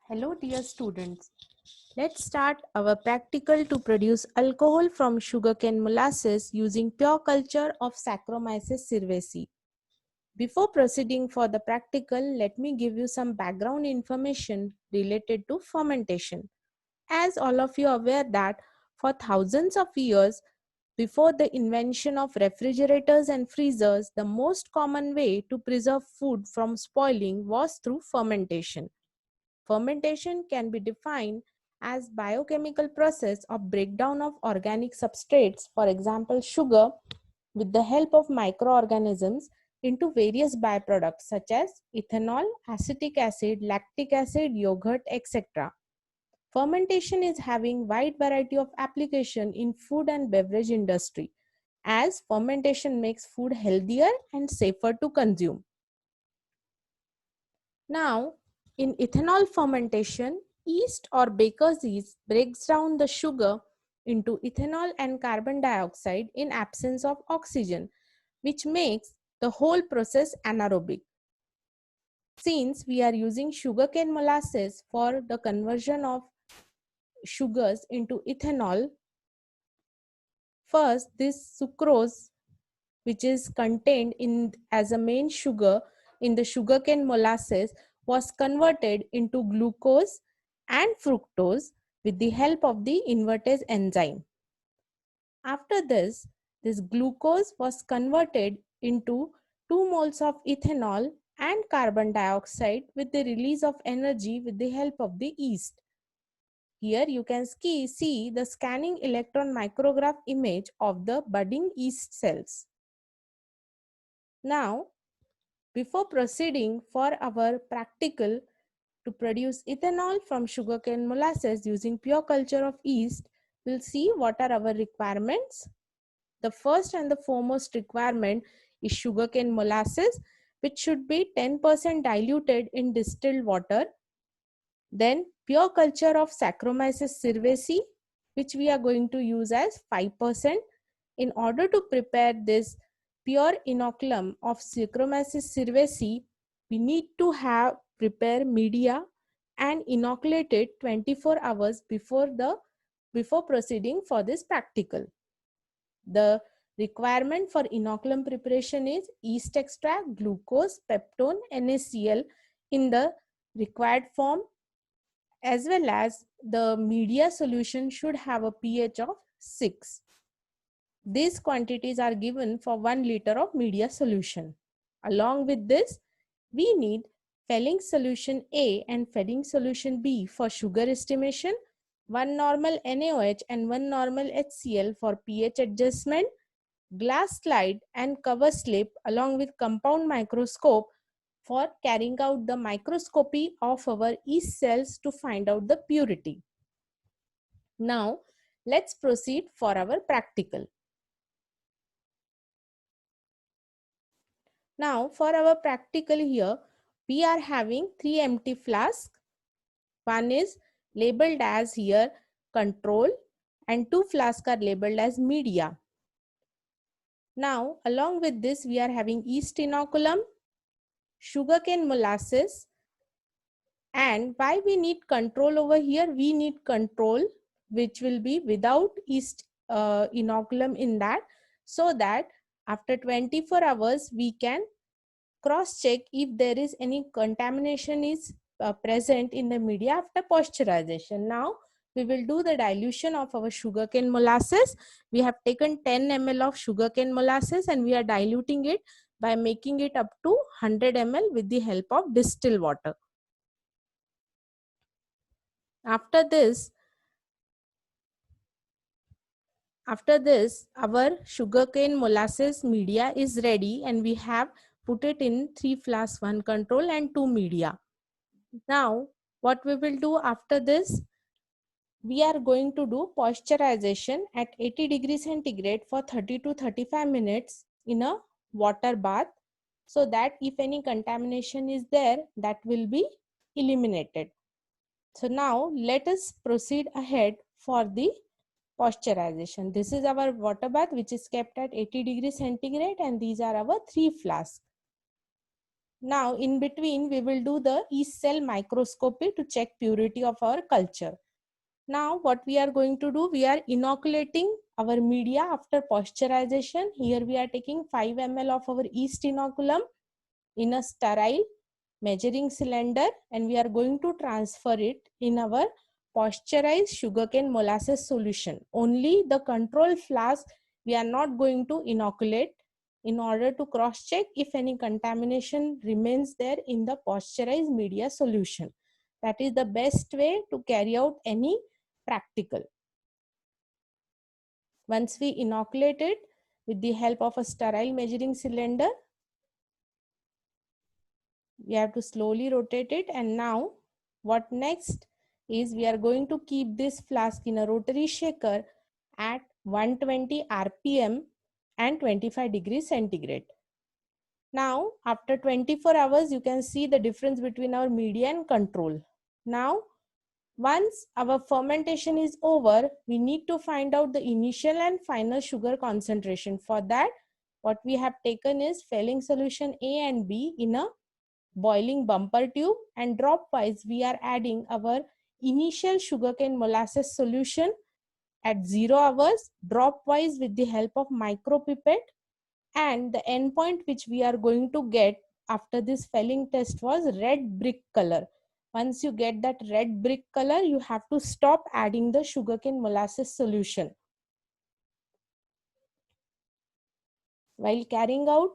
Hello dear students. Let's start our practical to produce alcohol from sugarcane molasses using pure culture of Saccharomyces cerevisiae. Before proceeding for the practical, let me give you some background information related to fermentation. As all of you are aware that for thousands of years before the invention of refrigerators and freezers, the most common way to preserve food from spoiling was through fermentation. Fermentation can be defined as biochemical process of breakdown of organic substrates, for example sugar, with the help of microorganisms into various byproducts such as ethanol, acetic acid, lactic acid, yogurt, etc. Fermentation is having wide variety of application in food and beverage industry as fermentation makes food healthier and safer to consume. Now, in ethanol fermentation, yeast or baker's yeast breaks down the sugar into ethanol and carbon dioxide in absence of oxygen, which makes the whole process anaerobic. Since we are using sugarcane molasses for the conversion of sugars into ethanol, first this sucrose, which is contained in as a main sugar in the sugarcane molasses, was converted into glucose and fructose with the help of the invertase enzyme. After this glucose was converted into 2 moles of ethanol and carbon dioxide with the release of energy with the help of the yeast. Here you can see the scanning electron micrograph image of the budding yeast cells. Now, before proceeding for our practical to produce ethanol from sugarcane molasses using pure culture of yeast, we'll see what are our requirements. The first and the foremost requirement is sugarcane molasses, which should be 10% diluted in distilled water. Then pure culture of Saccharomyces cerevisiae, which we are going to use as 5%. In order to prepare this pure inoculum of Saccharomyces cerevisiae, we need to have prepare media and inoculate it 24 hours before proceeding for this practical. The requirement for inoculum preparation is yeast extract, glucose, peptone, NaCl in the required form, as well as the media solution should have a pH of 6. These quantities are given for 1 liter of media solution. Along with this, we need Fehling solution A and Fehling solution B for sugar estimation, 1 normal NaOH and 1 normal HCl for pH adjustment, glass slide and cover slip along with compound microscope for carrying out the microscopy of our yeast cells to find out the purity. Now, let's proceed for our practical. Now, for our practical here, we are having 3 empty flasks. One is labeled as here control and 2 flasks are labeled as media. Now, along with this, we are having yeast inoculum, sugarcane molasses, and why we need control over here? We need control which will be without yeast inoculum in that, so that after 24 hours we can cross check if there is any contamination is present in the media after pasteurization. Now we will do the dilution of our sugarcane molasses. We have taken 10 ml of sugarcane molasses and we are diluting it by making it up to 100 ml with the help of distilled water. After this, our sugarcane molasses media is ready and we have put it in 3 flasks, 1 control and 2 media. Now, what we will do after this, we are going to do pasteurization at 80 degrees centigrade for 30 to 35 minutes in a water bath, so that if any contamination is there, that will be eliminated. So now let us proceed ahead for the pasteurization. This is our water bath which is kept at 80 degrees centigrade and these are our 3 flasks. Now in between we will do the yeast cell microscopy to check purity of our culture. Now what we are going to do, we are inoculating our media after pasteurization. Here we are taking 5 ml of our yeast inoculum in a sterile measuring cylinder, and we are going to transfer it in our pasteurized sugarcane molasses solution. Only the control flask we are not going to inoculate, in order to cross check if any contamination remains there in the pasteurized media solution. That is the best way to carry out any practical. Once we inoculate it with the help of a sterile measuring cylinder, we have to slowly rotate it. And now what next is, we are going to keep this flask in a rotary shaker at 120 rpm and 25 degrees centigrade. Now after 24 hours you can see the difference between our media and control. Now once our fermentation is over, we need to find out the initial and final sugar concentration. For that, what we have taken is Fehling solution A and B in a boiling bumper tube, and drop wise we are adding our initial sugarcane molasses solution at 0 hours, drop wise with the help of micropipette. And the endpoint which we are going to get after this Fehling test was red brick color. Once you get that red brick color, you have to stop adding the sugarcane molasses solution. While carrying out,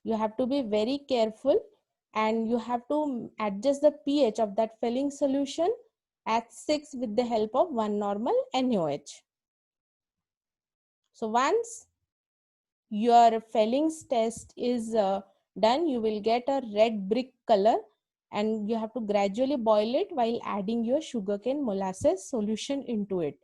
you have to be very careful, and you have to adjust the pH of that Fehling solution at 6 with the help of 1 normal NaOH. So once your Fehling's test is done, you will get a red brick color, and you have to gradually boil it while adding your sugarcane molasses solution into it.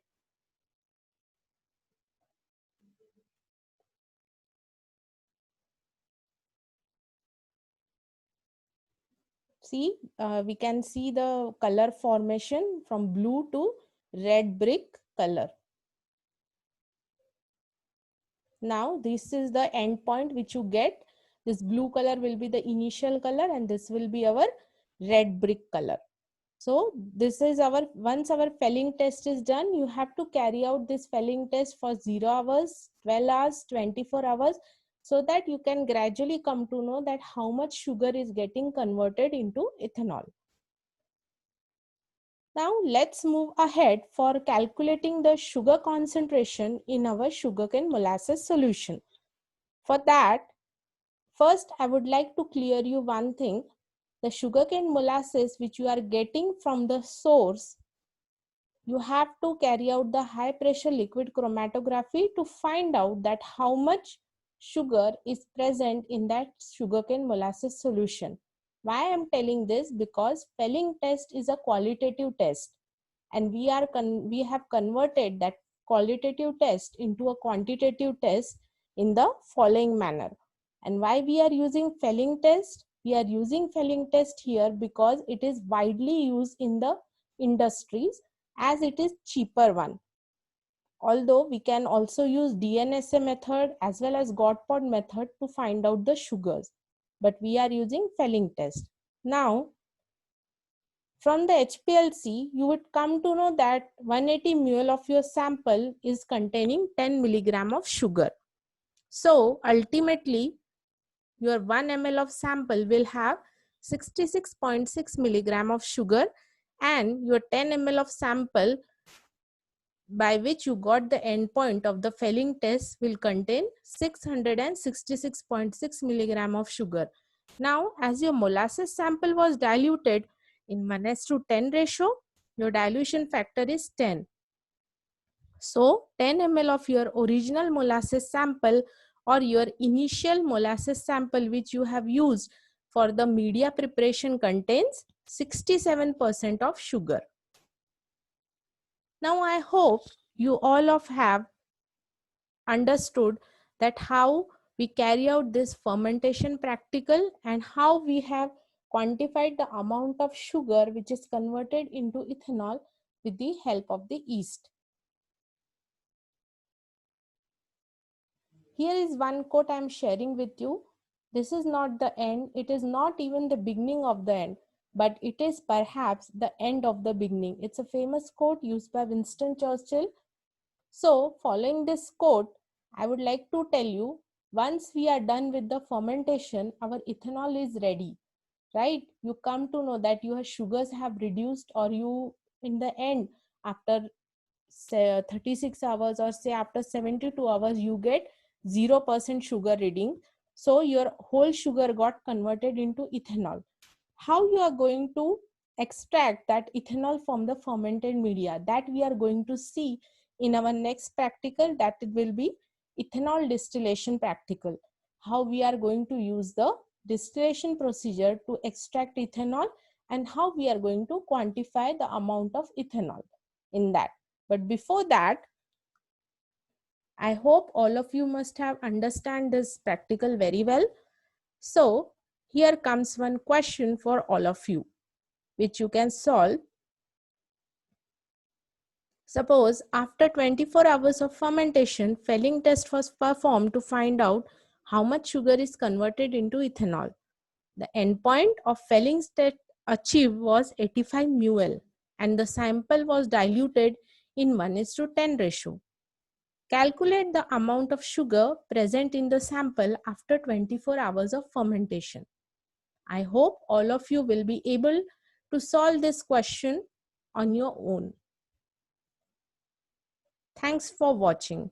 See, we can see the color formation from blue to red brick color. Now this is the end point which you get. This blue color will be the initial color, and this will be our red brick color. So this is our, once our Fehling test is done, you have to carry out this Fehling test for 0 hours, 12 hours, 24 hours, so that you can gradually come to know that how much sugar is getting converted into ethanol. Now let's move ahead for calculating the sugar concentration in our sugarcane molasses solution. For that, first I would like to clear you one thing. The sugarcane molasses which you are getting from the source, you have to carry out the high pressure liquid chromatography to find out that how much sugar is present in that sugarcane molasses solution. Why I am telling this? Because Fehling test is a qualitative test, and we have converted that qualitative test into a quantitative test in the following manner. And why we are using Fehling test? We are using Fehling test here because it is widely used in the industries, as it is cheaper one. Although we can also use DNSA method as well as Godpod method to find out the sugars, but we are using Fehling test. Now from the HPLC, you would come to know that 180 ml of your sample is containing 10 milligram of sugar. So ultimately, your 1 ml of sample will have 66.6 milligram of sugar, and your 10 ml of sample by which you got the endpoint of the Fehling test will contain 666.6 milligram of sugar. Now, as your molasses sample was diluted in 1:10 ratio, your dilution factor is 10. So, 10 ml of your original molasses sample or your initial molasses sample which you have used for the media preparation contains 67% of sugar. Now, I hope you all have understood that how we carry out this fermentation practical and how we have quantified the amount of sugar which is converted into ethanol with the help of the yeast. Here is one quote I am sharing with you. This is not the end, it is not even the beginning of the end, but it is perhaps the end of the beginning. It's a famous quote used by Winston Churchill. So, following this quote, I would like to tell you, once we are done with the fermentation, our ethanol is ready, right? You come to know that your sugars have reduced, or you, in the end, after say 36 hours or say after 72 hours, you get 0% sugar reading. So your whole sugar got converted into ethanol. How you are going to extract that ethanol from the fermented media, that we are going to see in our next practical, that it will be ethanol distillation practical. How we are going to use the distillation procedure to extract ethanol, and how we are going to quantify the amount of ethanol in that. But before that, I hope all of you must have understand this practical very well. So here comes one question for all of you, which you can solve. Suppose after 24 hours of fermentation, Fehling test was performed to find out how much sugar is converted into ethanol. The endpoint of Fehling's test achieved was 85 mul, and the sample was diluted in 1:10 ratio. Calculate the amount of sugar present in the sample after 24 hours of fermentation. I hope all of you will be able to solve this question on your own. Thanks for watching.